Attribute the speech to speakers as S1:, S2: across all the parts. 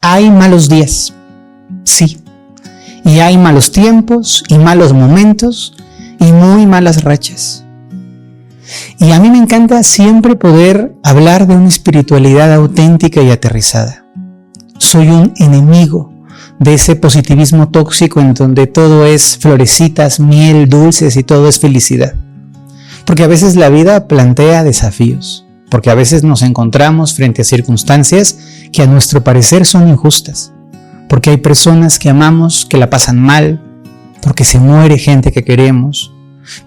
S1: Hay malos días, sí, y hay malos tiempos y malos momentos y muy malas rachas. Y a mí me encanta siempre poder hablar de una espiritualidad auténtica y aterrizada. Soy un enemigo de ese positivismo tóxico en donde todo es florecitas, miel, dulces y todo es felicidad. Porque a veces la vida plantea desafíos, porque a veces nos encontramos frente a circunstancias que a nuestro parecer son injustas, porque hay personas que amamos que la pasan mal, porque se muere gente que queremos,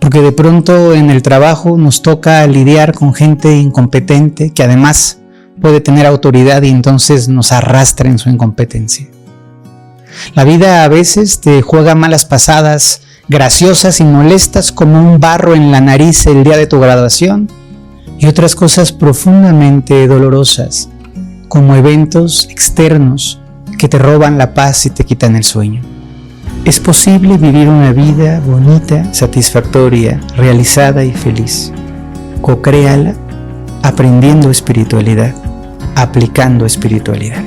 S1: porque de pronto en el trabajo nos toca lidiar con gente incompetente que además puede tener autoridad y entonces nos arrastra en su incompetencia. La vida a veces te juega malas pasadas, graciosas y molestas como un barro en la nariz el día de tu graduación, y otras cosas profundamente dolorosas, como eventos externos que te roban la paz y te quitan el sueño. Es posible vivir una vida bonita, satisfactoria, realizada y feliz. Co-créala aprendiendo espiritualidad, aplicando espiritualidad.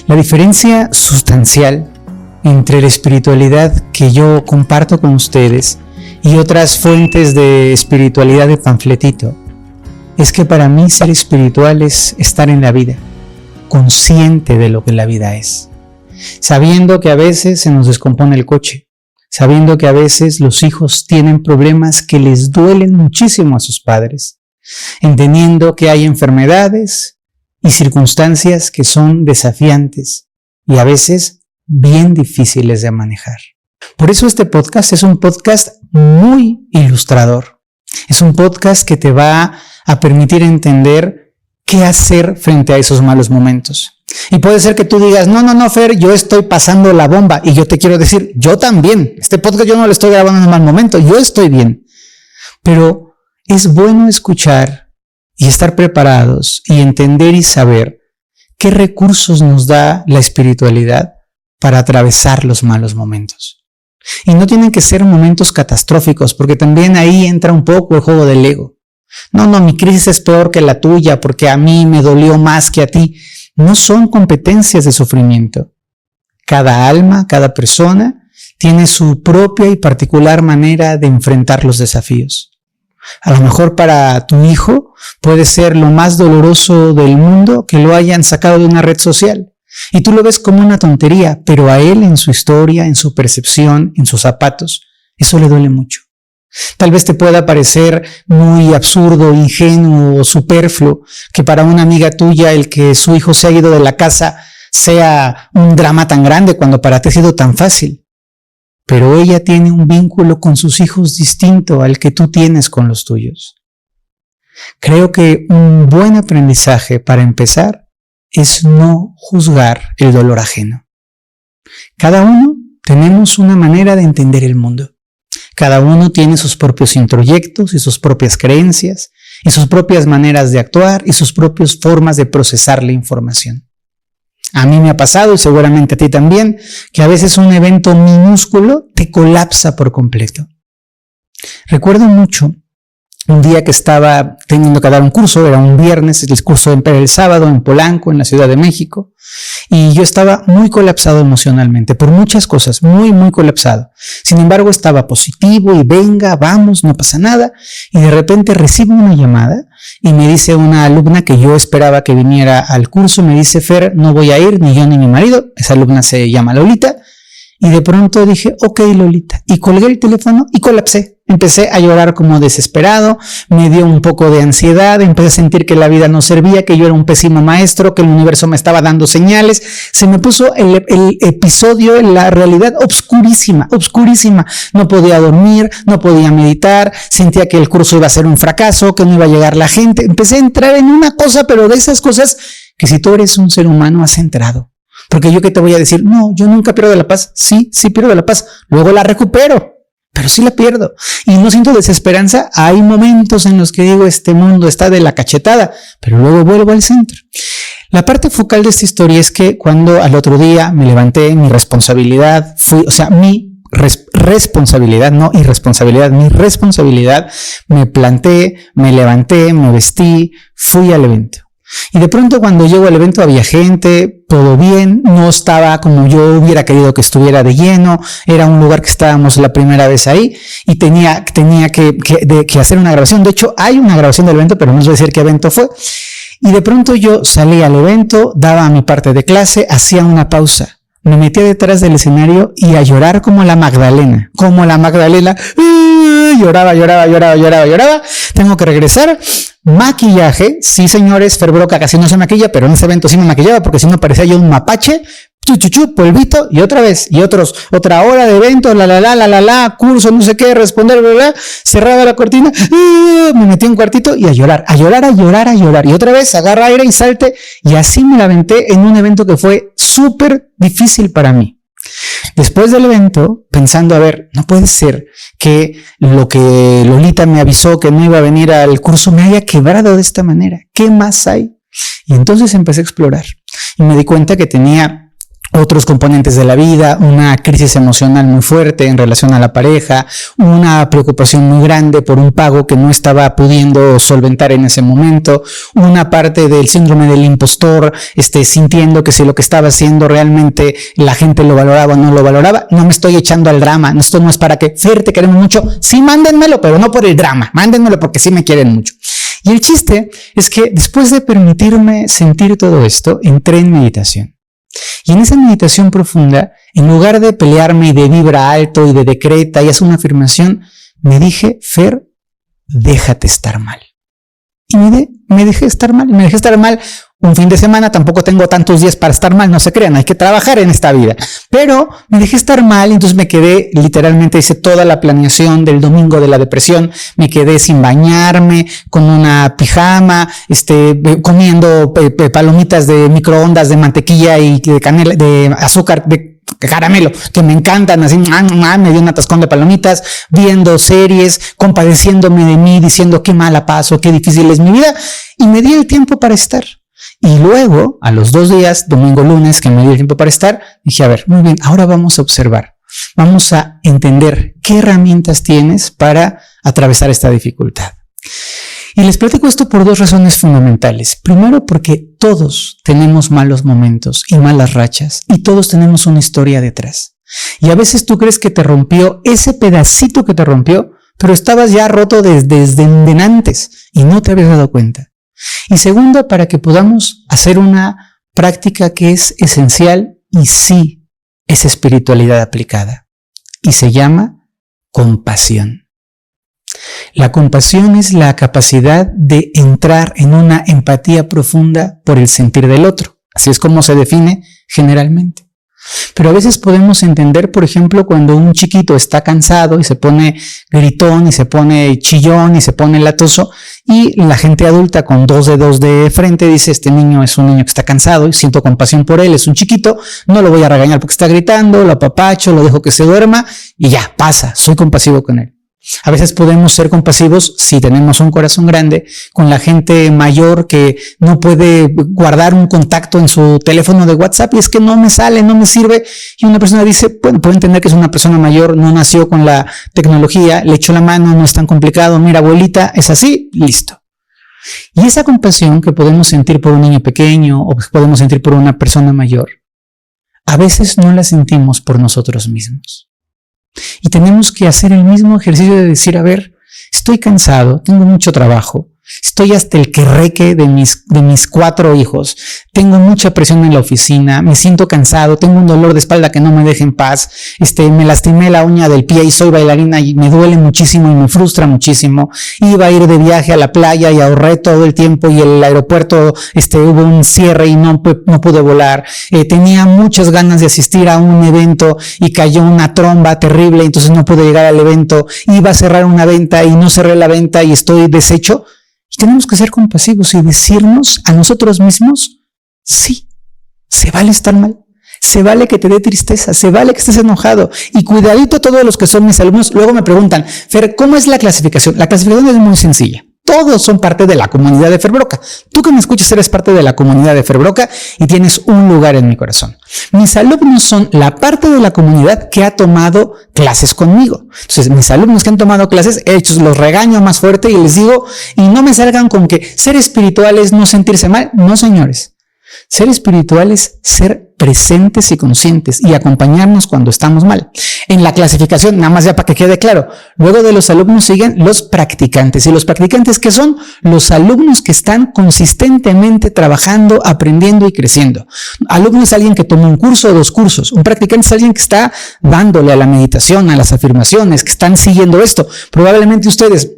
S1: La diferencia sustancial entre la espiritualidad que yo comparto con ustedes y otras fuentes de espiritualidad de panfletito es que para mí ser espiritual es estar en la vida, consciente de lo que la vida es, sabiendo que a veces se nos descompone el coche, sabiendo que a veces los hijos tienen problemas que les duelen muchísimo a sus padres, entendiendo que hay enfermedades y circunstancias que son desafiantes y a veces bien difíciles de manejar. Por eso este podcast es un podcast muy ilustrador. Es un podcast que te va a permitir entender qué hacer frente a esos malos momentos. Y puede ser que tú digas, no, Fer, yo estoy pasando la bomba. Y yo te quiero decir, yo también. Este podcast yo no lo estoy grabando en un mal momento, yo estoy bien. Pero es bueno escuchar y estar preparados y entender y saber qué recursos nos da la espiritualidad para atravesar los malos momentos. Y no tienen que ser momentos catastróficos, porque también ahí entra un poco el juego del ego. No, mi crisis es peor que la tuya, porque a mí me dolió más que a ti. No son competencias de sufrimiento. Cada alma, cada persona, tiene su propia y particular manera de enfrentar los desafíos. A lo mejor para tu hijo puede ser lo más doloroso del mundo que lo hayan sacado de una red social. Y tú lo ves como una tontería, pero a él en su historia, en su percepción, en sus zapatos, eso le duele mucho. Tal vez te pueda parecer muy absurdo, ingenuo o superfluo que para una amiga tuya el que su hijo se ha ido de la casa sea un drama tan grande cuando para ti ha sido tan fácil. Pero ella tiene un vínculo con sus hijos distinto al que tú tienes con los tuyos. Creo que un buen aprendizaje para empezar es no juzgar el dolor ajeno. Cada uno tenemos una manera de entender el mundo. Cada uno tiene sus propios introyectos y sus propias creencias y sus propias maneras de actuar y sus propias formas de procesar la información. A mí me ha pasado, y seguramente a ti también, que a veces un evento minúsculo te colapsa por completo. Recuerdo mucho un día que estaba teniendo que dar un curso, era un viernes, el curso era el sábado en Polanco, en la Ciudad de México, y yo estaba muy colapsado emocionalmente, por muchas cosas, muy colapsado. Sin embargo, estaba positivo y venga, vamos, no pasa nada, y de repente recibo una llamada y me dice una alumna que yo esperaba que viniera al curso, me dice, Fer, no voy a ir, ni yo ni mi marido, esa alumna se llama Lolita, y de pronto dije, ok, Lolita, y colgué el teléfono y colapsé. Empecé a llorar como desesperado, me dio un poco de ansiedad, empecé a sentir que la vida no servía, que yo era un pésimo maestro, que el universo me estaba dando señales. Se me puso el episodio en la realidad obscurísima. No podía dormir, no podía meditar, sentía que el curso iba a ser un fracaso, que no iba a llegar la gente. Empecé a entrar en una cosa, pero de esas cosas que si tú eres un ser humano has entrado. Porque yo que te voy a decir, no, yo nunca pierdo la paz. Sí pierdo la paz, luego la recupero. Pero sí la pierdo y no siento desesperanza. Hay momentos en los que digo, este mundo está de la cachetada, pero luego vuelvo al centro. La parte focal de esta historia es que cuando al otro día me levanté, mi responsabilidad, mi responsabilidad, no irresponsabilidad, mi responsabilidad, me planté, me levanté, me vestí, fui al evento. Y de pronto cuando llego al evento había gente, todo bien, no estaba como yo hubiera querido que estuviera de lleno, era un lugar que estábamos la primera vez ahí y tenía que hacer una grabación. De hecho, hay una grabación del evento, pero no os voy a decir qué evento fue. Y de pronto yo salí al evento, daba mi parte de clase, hacía una pausa. Me metía detrás del escenario y a llorar como la Magdalena. Lloraba. Tengo que regresar. Maquillaje. Sí, señores, Fer Broca casi no se maquilla, pero en ese evento sí me maquillaba porque si no parecía yo un mapache. Polvito y otra vez. Y otra hora de evento, curso, no sé qué, responder, cerraba la cortina, me metí en un cuartito y a llorar. Y otra vez agarra aire y salte. Y así me la aventé en un evento que fue súper difícil para mí. Después del evento, pensando, a ver, no puede ser que lo que Lolita me avisó que no iba a venir al curso me haya quebrado de esta manera. ¿Qué más hay? Y entonces empecé a explorar y me di cuenta que tenía otros componentes de la vida, una crisis emocional muy fuerte en relación a la pareja, una preocupación muy grande por un pago que no estaba pudiendo solventar en ese momento, una parte del síndrome del impostor, sintiendo que si lo que estaba haciendo realmente la gente lo valoraba o no lo valoraba. No me estoy echando al drama, esto no es para que, Fer, te queremos mucho, sí, mándenmelo, pero no por el drama, mándenmelo porque sí me quieren mucho. Y el chiste es que después de permitirme sentir todo esto, entré en meditación. Y en esa meditación profunda, en lugar de pelearme y de vibra alto y de decreta y hacer una afirmación, me dije, Fer, déjate estar mal. Y me dejé estar mal. Me dejé estar mal un fin de semana, tampoco tengo tantos días para estar mal, no se crean, hay que trabajar en esta vida. Pero me dejé estar mal y entonces me quedé, literalmente hice toda la planeación del domingo de la depresión, me quedé sin bañarme, con una pijama, comiendo palomitas de microondas de mantequilla y de canela, de azúcar, de caramelo, que me encantan, así, me dio un atascón de palomitas, viendo series, compadeciéndome de mí, diciendo qué mala paso, qué difícil es mi vida, y me di el tiempo para estar. Y luego, a los 2 días, domingo, lunes, que me di el tiempo para estar, dije, a ver, muy bien, ahora vamos a observar, vamos a entender qué herramientas tienes para atravesar esta dificultad. Y les platico esto por 2 razones fundamentales. Primero, porque todos tenemos malos momentos y malas rachas, y todos tenemos una historia detrás. Y a veces tú crees que te rompió ese pedacito que te rompió, pero estabas ya roto desde antes y no te habías dado cuenta. Y segundo, para que podamos hacer una práctica que es esencial y sí es espiritualidad aplicada. Y se llama compasión. La compasión es la capacidad de entrar en una empatía profunda por el sentir del otro. Así es como se define generalmente. Pero a veces podemos entender, por ejemplo, cuando un chiquito está cansado y se pone gritón y se pone chillón y se pone latoso, y la gente adulta con 2 dedos de frente dice, este niño es un niño que está cansado y siento compasión por él, es un chiquito, no lo voy a regañar porque está gritando, lo apapacho, lo dejo que se duerma y ya, pasa, soy compasivo con él. A veces podemos ser compasivos si tenemos un corazón grande con la gente mayor que no puede guardar un contacto en su teléfono de WhatsApp y es que no me sale, no me sirve, y una persona dice, bueno, puedo entender que es una persona mayor, no nació con la tecnología, le echó la mano, no es tan complicado, mira abuelita, es así, listo. Y esa compasión que podemos sentir por un niño pequeño o que podemos sentir por una persona mayor, a veces no la sentimos por nosotros mismos. Y tenemos que hacer el mismo ejercicio de decir, a ver, estoy cansado, tengo mucho trabajo, estoy hasta el querreque de mis 4 hijos, tengo mucha presión en la oficina, me siento cansado, tengo un dolor de espalda que no me deja en paz, me lastimé la uña del pie y soy bailarina y me duele muchísimo y me frustra muchísimo, iba a ir de viaje a la playa y ahorré todo el tiempo y el aeropuerto hubo un cierre y no pude volar, tenía muchas ganas de asistir a un evento y cayó una tromba terrible, entonces no pude llegar al evento, iba a cerrar una venta y no cerré la venta y estoy deshecho. Y tenemos que ser compasivos y decirnos a nosotros mismos, sí, se vale estar mal, se vale que te dé tristeza, se vale que estés enojado. Y cuidadito todos los que son mis alumnos, luego me preguntan, Fer, ¿cómo es la clasificación? La clasificación es muy sencilla. Todos son parte de la comunidad de Fer Broca. Tú que me escuchas eres parte de la comunidad de Fer Broca y tienes un lugar en mi corazón. Mis alumnos son la parte de la comunidad que ha tomado clases conmigo. Entonces, mis alumnos que han tomado clases, los regaño más fuerte y les digo, y no me salgan con que ser espiritual es no sentirse mal. No, señores. Ser espiritual es ser presentes y conscientes y acompañarnos cuando estamos mal. En la clasificación, nada más ya para que quede claro, luego de los alumnos siguen los practicantes. ¿Y los practicantes qué son? Los alumnos que están consistentemente trabajando, aprendiendo y creciendo. Alumno es alguien que toma un curso o 2 cursos. Un practicante es alguien que está dándole a la meditación, a las afirmaciones, que están siguiendo esto. Probablemente ustedes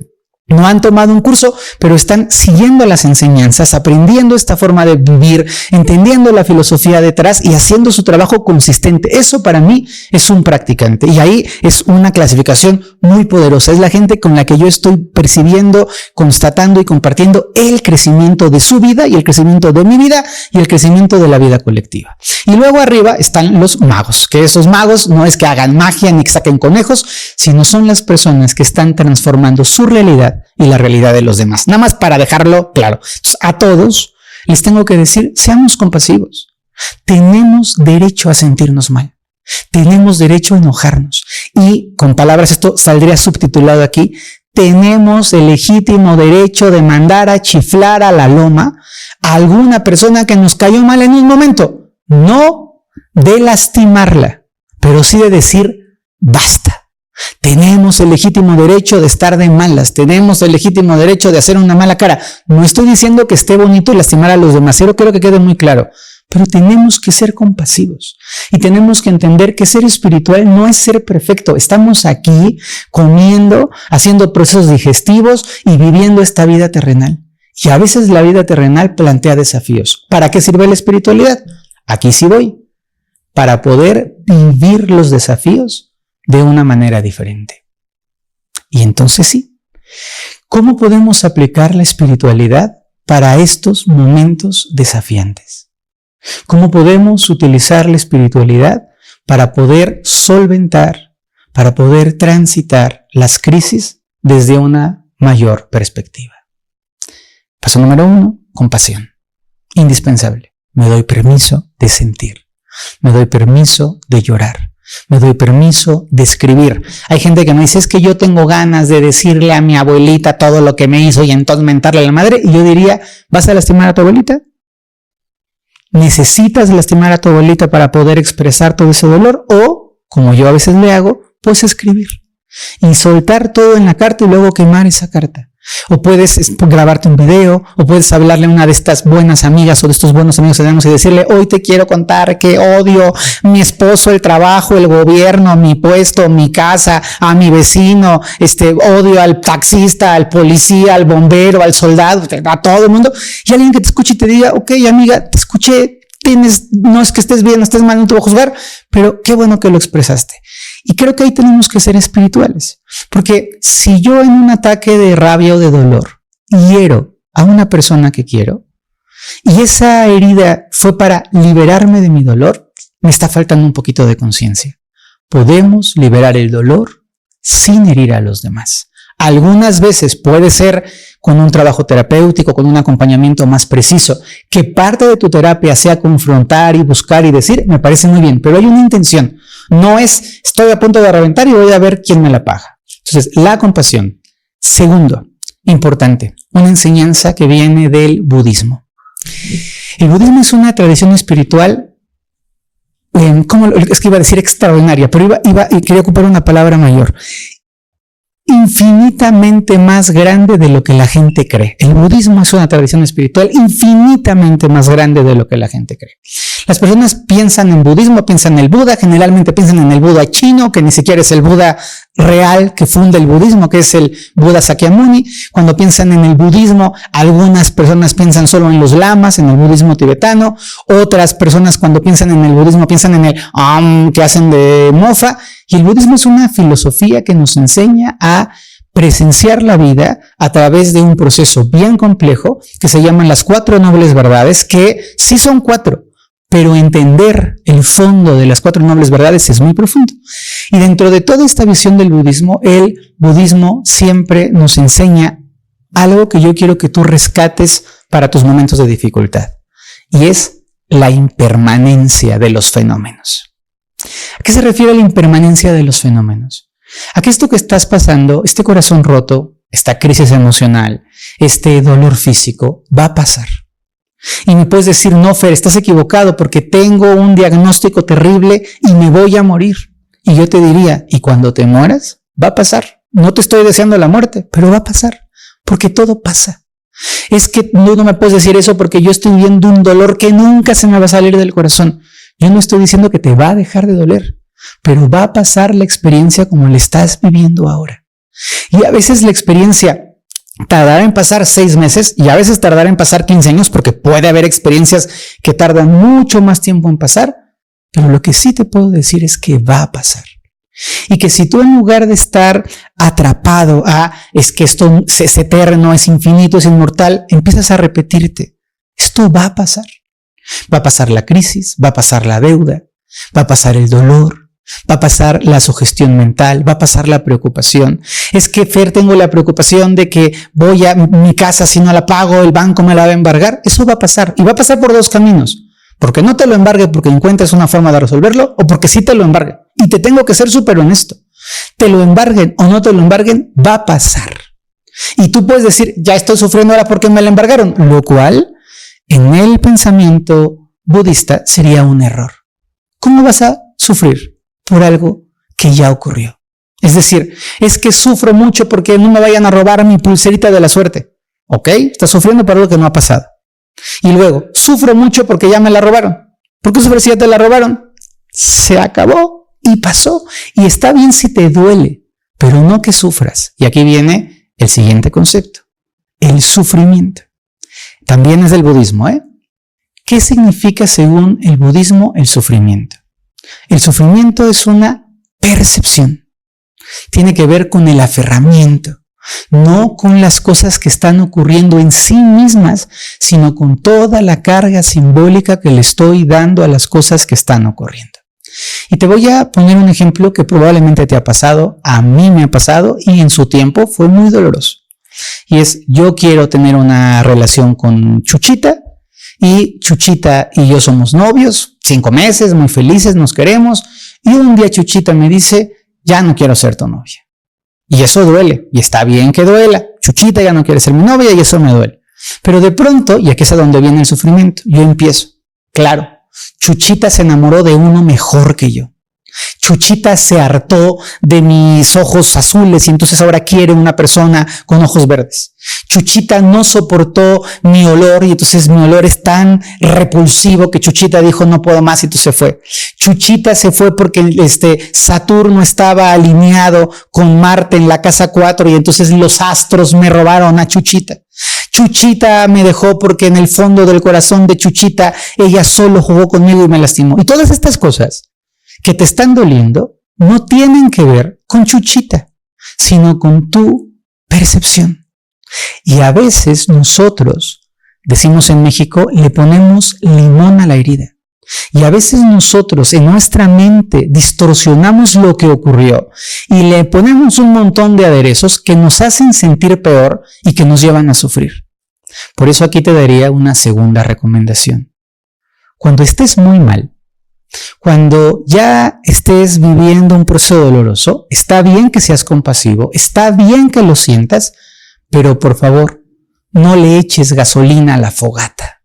S1: no han tomado un curso, pero están siguiendo las enseñanzas, aprendiendo esta forma de vivir, entendiendo la filosofía detrás y haciendo su trabajo consistente. Eso para mí es un practicante y ahí es una clasificación muy poderosa. Es la gente con la que yo estoy percibiendo, constatando y compartiendo el crecimiento de su vida y el crecimiento de mi vida y el crecimiento de la vida colectiva. Y luego arriba están los magos, que esos magos no es que hagan magia ni que saquen conejos, sino son las personas que están transformando su realidad y la realidad de los demás. Nada más para dejarlo claro. Entonces, a todos les tengo que decir, seamos compasivos. Tenemos derecho a sentirnos mal. Tenemos derecho a enojarnos. Y con palabras, esto saldría subtitulado aquí, tenemos el legítimo derecho de mandar a chiflar a la loma a alguna persona que nos cayó mal en un momento. No de lastimarla, pero sí de decir, basta. Tenemos el legítimo derecho de estar de malas, tenemos el legítimo derecho de hacer una mala cara. No estoy diciendo que esté bonito lastimar a los demás, quiero que quede muy claro, pero tenemos que ser compasivos y tenemos que entender que ser espiritual no es ser perfecto. Estamos aquí comiendo, haciendo procesos digestivos y viviendo esta vida terrenal. Y a veces la vida terrenal plantea desafíos. ¿Para qué sirve la espiritualidad? Aquí sí voy. Para poder vivir los desafíos de una manera diferente. Y entonces sí, ¿cómo podemos aplicar la espiritualidad para estos momentos desafiantes? ¿Cómo podemos utilizar la espiritualidad para poder solventar, para poder transitar las crisis desde una mayor perspectiva? Paso número 1, compasión. Indispensable. Me doy permiso de sentir. Me doy permiso de llorar. Me doy permiso de escribir. Hay gente que me dice, es que yo tengo ganas de decirle a mi abuelita todo lo que me hizo y entonces mentarle a la madre. Y yo diría, ¿vas a lastimar a tu abuelita? ¿Necesitas lastimar a tu abuelita para poder expresar todo ese dolor? O, como yo a veces le hago, puedes escribir y soltar todo en la carta y luego quemar esa carta. O puedes grabarte un video, o puedes hablarle a una de estas buenas amigas o de estos buenos amigos que tenemos y decirle, hoy te quiero contar que odio mi esposo, el trabajo, el gobierno, mi puesto, mi casa, a mi vecino, odio al taxista, al policía, al bombero, al soldado, a todo el mundo. Y alguien que te escuche y te diga, ok, amiga, te escuché, no es que estés bien, no estés mal, no te voy a juzgar, pero qué bueno que lo expresaste. Y creo que ahí tenemos que ser espirituales, porque si yo en un ataque de rabia o de dolor hiero a una persona que quiero y esa herida fue para liberarme de mi dolor, me está faltando un poquito de conciencia. Podemos liberar el dolor sin herir a los demás. Algunas veces puede ser con un trabajo terapéutico, con un acompañamiento más preciso, que parte de tu terapia sea confrontar y buscar y decir, me parece muy bien, pero hay una intención. No es, estoy a punto de reventar y voy a ver quién me la paga. Entonces, la compasión. Segundo, importante, una enseñanza que viene del budismo. El budismo es una tradición espiritual, es que iba a decir extraordinaria, pero quería ocupar una palabra mayor. Infinitamente más grande de lo que la gente cree. El budismo es una tradición espiritual infinitamente más grande de lo que la gente cree. Las personas piensan en budismo, piensan en el Buda, generalmente piensan en el Buda chino, que ni siquiera es el Buda real que funda el budismo, que es el Buda Sakyamuni. Cuando piensan en el budismo, algunas personas piensan solo en los lamas, en el budismo tibetano. Otras personas cuando piensan en el budismo piensan en el que hacen de mofa. Y el budismo es una filosofía que nos enseña a presenciar la vida a través de un proceso bien complejo que se llaman las 4 nobles verdades, que sí son 4, pero entender el fondo de las 4 nobles verdades es muy profundo. Y dentro de toda esta visión del budismo, el budismo siempre nos enseña algo que yo quiero que tú rescates para tus momentos de dificultad, y es la impermanencia de los fenómenos. ¿A qué se refiere la impermanencia de los fenómenos? A que esto que estás pasando, este corazón roto, esta crisis emocional, este dolor físico, va a pasar. Y me puedes decir, no, Fer, estás equivocado porque tengo un diagnóstico terrible y me voy a morir. Y yo te diría, ¿y cuando te mueras? Va a pasar. No te estoy deseando la muerte, pero va a pasar, porque todo pasa. Es que no me puedes decir eso porque yo estoy viviendo un dolor que nunca se me va a salir del corazón. Yo no estoy diciendo que te va a dejar de doler, pero va a pasar la experiencia como la estás viviendo ahora. Y a veces la experiencia tardará en pasar 6 meses y a veces tardará en pasar 15 años, porque puede haber experiencias que tardan mucho más tiempo en pasar, pero lo que sí te puedo decir es que va a pasar. Y que si tú, en lugar de estar atrapado a es que esto es eterno, es infinito, es inmortal, empiezas a repetirte, esto va a pasar. Va a pasar la crisis, va a pasar la deuda, va a pasar el dolor, va a pasar la sugestión mental, va a pasar la preocupación. Es que, Fer, tengo la preocupación de que voy a mi casa, si no la pago, el banco me la va a embargar. Eso va a pasar, y va a pasar por 2 caminos. Porque no te lo embargue porque encuentres una forma de resolverlo, o porque sí te lo embargue. Y te tengo que ser súper honesto. Te lo embarguen o no te lo embarguen, va a pasar. Y tú puedes decir, ya estoy sufriendo ahora porque me la embargaron, lo cual en el pensamiento budista sería un error. ¿Cómo vas a sufrir por algo que ya ocurrió? Es decir, es que sufro mucho porque no me vayan a robar mi pulserita de la suerte. ¿Ok? Estás sufriendo por algo que no ha pasado. Y luego, sufro mucho porque ya me la robaron. ¿Por qué sufres si ya te la robaron? Se acabó y pasó. Y está bien si te duele, pero no que sufras. Y aquí viene el siguiente concepto, el sufrimiento. También es del budismo, ¿eh? ¿Qué significa según el budismo el sufrimiento? El sufrimiento es una percepción. Tiene que ver con el aferramiento, no con las cosas que están ocurriendo en sí mismas, sino con toda la carga simbólica que le estoy dando a las cosas que están ocurriendo. Y te voy a poner un ejemplo que probablemente te ha pasado, a mí me ha pasado y en su tiempo fue muy doloroso. Y es, yo quiero tener una relación con Chuchita, y Chuchita y yo somos novios, 5 meses, muy felices, nos queremos, y un día Chuchita me dice, ya no quiero ser tu novia. Y eso duele, y está bien que duela. Chuchita ya no quiere ser mi novia y eso me duele. Pero de pronto, y aquí es a donde viene el sufrimiento, yo empiezo. Claro, Chuchita se enamoró de uno mejor que yo. Chuchita se hartó de mis ojos azules y entonces ahora quiere una persona con ojos verdes. Chuchita no soportó mi olor y entonces mi olor es tan repulsivo que Chuchita dijo no puedo más y entonces se fue. Chuchita se fue porque Saturno estaba alineado con Marte en la casa 4 y entonces los astros me robaron a Chuchita. Chuchita me dejó porque en el fondo del corazón de Chuchita ella solo jugó conmigo y me lastimó. Y todas estas cosas que te están doliendo no tienen que ver con Chuchita, sino con tu percepción. Y a veces nosotros, decimos en México, le ponemos limón a la herida. Y a veces nosotros en nuestra mente distorsionamos lo que ocurrió y le ponemos un montón de aderezos que nos hacen sentir peor y que nos llevan a sufrir. Por eso aquí te daría una segunda recomendación. Cuando estés muy mal, cuando ya estés viviendo un proceso doloroso, está bien que seas compasivo, está bien que lo sientas, pero por favor, no le eches gasolina a la fogata.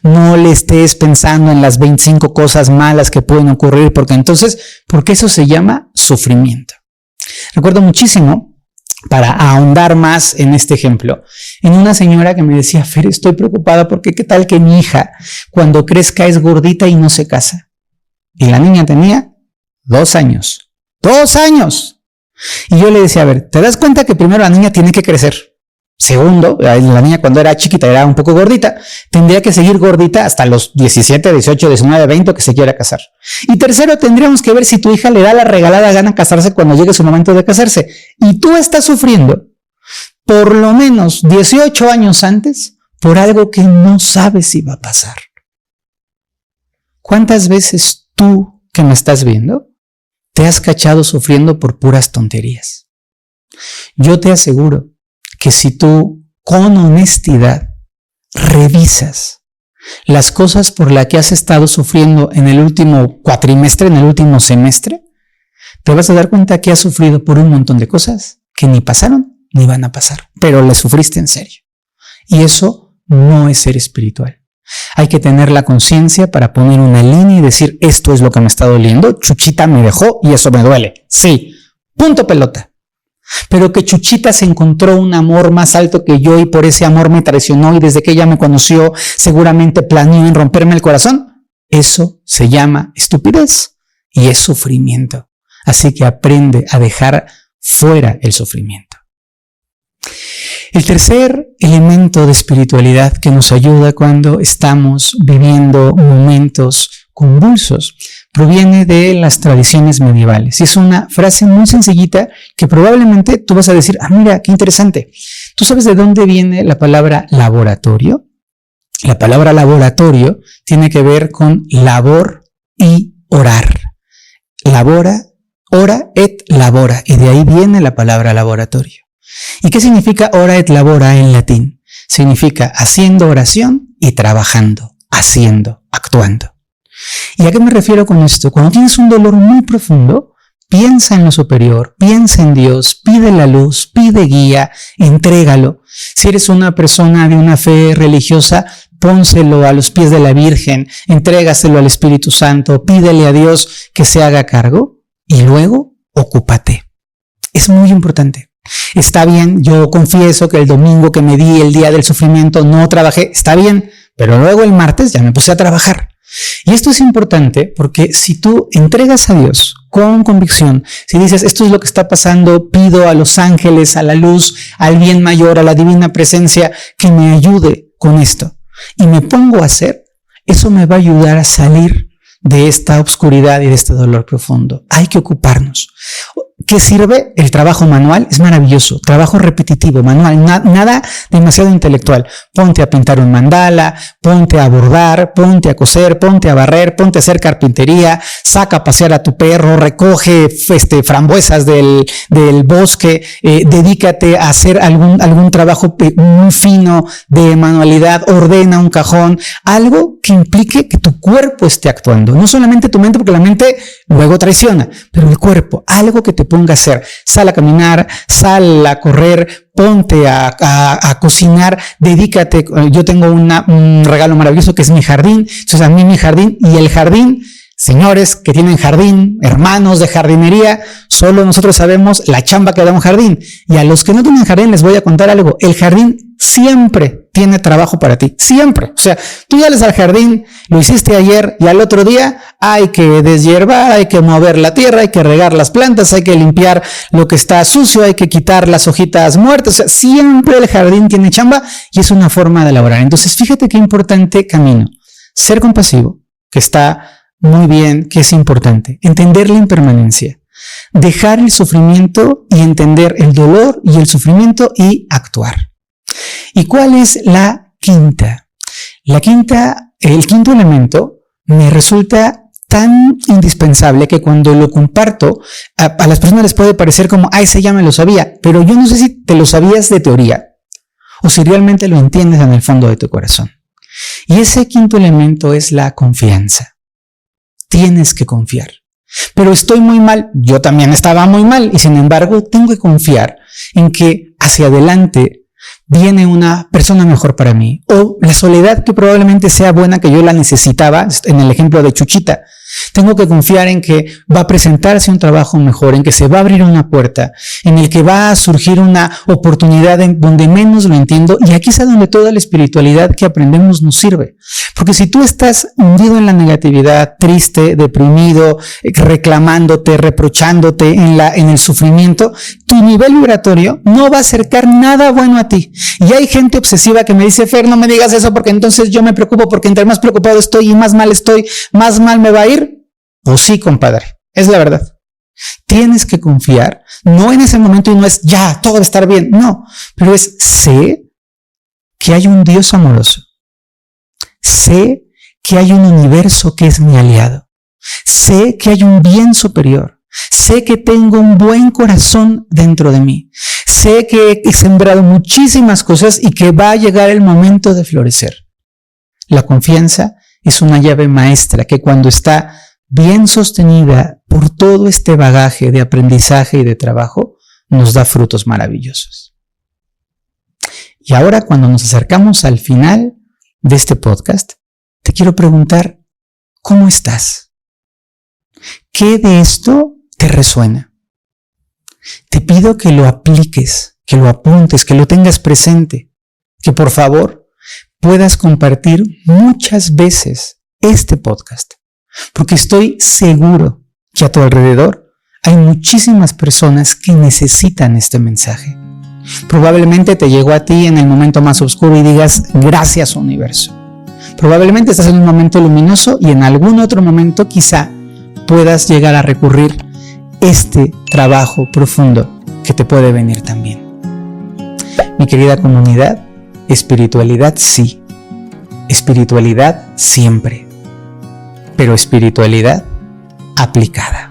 S1: No le estés pensando en las 25 cosas malas que pueden ocurrir, porque eso se llama sufrimiento. Recuerdo muchísimo, para ahondar más en este ejemplo, en una señora que me decía, Fer, estoy preocupada porque qué tal que mi hija, cuando crezca, es gordita y no se casa. Y la niña tenía 2 años. 2 años. Y yo le decía, a ver, ¿te das cuenta que primero la niña tiene que crecer? Segundo, la niña cuando era chiquita era un poco gordita, tendría que seguir gordita hasta los 17, 18, 19, 20 que se quiera casar. Y tercero, tendríamos que ver si tu hija le da la regalada gana casarse cuando llegue su momento de casarse. Y tú estás sufriendo por lo menos 18 años antes por algo que no sabes si va a pasar. ¿Cuántas veces tú que me estás viendo te has cachado sufriendo por puras tonterías? Yo te aseguro que si tú con honestidad revisas las cosas por las que has estado sufriendo en el último cuatrimestre, en el último semestre, te vas a dar cuenta que has sufrido por un montón de cosas que ni pasaron ni van a pasar, pero le sufriste en serio. Y eso no es ser espiritual. Hay que tener la conciencia para poner una línea y decir, esto es lo que me está doliendo, Chuchita me dejó y eso me duele. Sí, punto pelota. Pero que Chuchita se encontró un amor más alto que yo y por ese amor me traicionó y desde que ella me conoció seguramente planeó en romperme el corazón, eso se llama estupidez y es sufrimiento. Así que aprende a dejar fuera el sufrimiento. El tercer elemento de espiritualidad que nos ayuda cuando estamos viviendo momentos convulsos proviene de las tradiciones medievales. Y es una frase muy sencillita que probablemente tú vas a decir, mira, qué interesante. ¿Tú sabes de dónde viene la palabra laboratorio? La palabra laboratorio tiene que ver con labor y orar. Labora, ora et labora. Y de ahí viene la palabra laboratorio. ¿Y qué significa ora et labora en latín? Significa haciendo oración y trabajando, haciendo, actuando. ¿Y a qué me refiero con esto? Cuando tienes un dolor muy profundo, piensa en lo superior, piensa en Dios, pide la luz, pide guía, entrégalo. Si eres una persona de una fe religiosa, pónselo a los pies de la Virgen, entrégaselo al Espíritu Santo, pídele a Dios que se haga cargo y luego ocúpate. Es muy importante. Está bien, yo confieso que el domingo que me di el día del sufrimiento no trabajé, está bien, pero luego el martes ya me puse a trabajar. Y esto es importante porque si tú entregas a Dios con convicción, si dices esto es lo que está pasando, pido a los ángeles, a la luz, al bien mayor, a la divina presencia que me ayude con esto y me pongo a hacer, eso me va a ayudar a salir de esta oscuridad y de este dolor profundo. Hay que ocuparnos. ¿Qué sirve? El trabajo manual es maravilloso, trabajo repetitivo, manual, nada demasiado intelectual. Ponte a pintar un mandala, ponte a bordar, ponte a coser, ponte a barrer, ponte a hacer carpintería, saca a pasear a tu perro, recoge frambuesas del bosque, dedícate a hacer algún trabajo muy fino de manualidad, ordena un cajón, algo que implique que tu cuerpo esté actuando, no solamente tu mente, porque la mente luego traiciona, pero el cuerpo, algo que te ponga a hacer, sal a caminar, sal a correr, ponte a cocinar, dedícate. Yo tengo un regalo maravilloso que es mi jardín, entonces a mí mi jardín y el jardín, señores que tienen jardín, hermanos de jardinería, solo nosotros sabemos la chamba que da un jardín. Y a los que no tienen jardín les voy a contar algo, el jardín siempre tiene trabajo para ti, siempre. O sea, tú sales al jardín, lo hiciste ayer y al otro día hay que deshiervar, hay que mover la tierra, hay que regar las plantas, hay que limpiar lo que está sucio, hay que quitar las hojitas muertas. O sea, siempre el jardín tiene chamba y es una forma de elaborar. Entonces, fíjate qué importante camino. Ser compasivo, que está muy bien, que es importante. Entender la impermanencia. Dejar el sufrimiento y entender el dolor y el sufrimiento y actuar. ¿Y cuál es la quinta? El quinto elemento me resulta tan indispensable que cuando lo comparto a las personas les puede parecer como, ese ya me lo sabía, pero yo no sé si te lo sabías de teoría o si realmente lo entiendes en el fondo de tu corazón. Y ese quinto elemento es la confianza. Tienes que confiar. Pero estoy muy mal, yo también estaba muy mal y sin embargo tengo que confiar en que hacia adelante viene una persona mejor para mí, o la soledad que probablemente sea buena, que yo la necesitaba, en el ejemplo de Chuchita. Tengo que confiar en que va a presentarse un trabajo mejor, en que se va a abrir una puerta, en el que va a surgir una oportunidad en donde menos lo entiendo, y aquí es a donde toda la espiritualidad que aprendemos nos sirve. Porque si tú estás hundido en la negatividad, triste, deprimido, reclamándote, reprochándote en el sufrimiento, tu nivel vibratorio no va a acercar nada bueno a ti. Y hay gente obsesiva que me dice, Fer, no me digas eso porque entonces yo me preocupo, porque entre más preocupado estoy y más mal estoy, más mal me va a ir. Pues sí, compadre, es la verdad. Tienes que confiar, no en ese momento y no es ya, todo va a estar bien, no, pero es sé que hay un Dios amoroso, sé que hay un universo que es mi aliado, sé que hay un bien superior, sé que tengo un buen corazón dentro de mí, Sé que he sembrado muchísimas cosas y que va a llegar el momento de florecer. La confianza es una llave maestra que cuando está bien sostenida por todo este bagaje de aprendizaje y de trabajo, nos da frutos maravillosos. Y ahora, cuando nos acercamos al final de este podcast, te quiero preguntar, ¿cómo estás? ¿Qué de esto te resuena? Te pido que lo apliques, que lo apuntes, que lo tengas presente, que por favor puedas compartir muchas veces este podcast, porque estoy seguro que a tu alrededor hay muchísimas personas que necesitan este mensaje. Probablemente te llegó a ti en el momento más oscuro y digas, gracias universo. Probablemente estás en un momento luminoso y en algún otro momento quizá puedas llegar a recurrir este trabajo profundo que te puede venir también. Mi querida comunidad, espiritualidad sí, espiritualidad siempre, pero espiritualidad aplicada.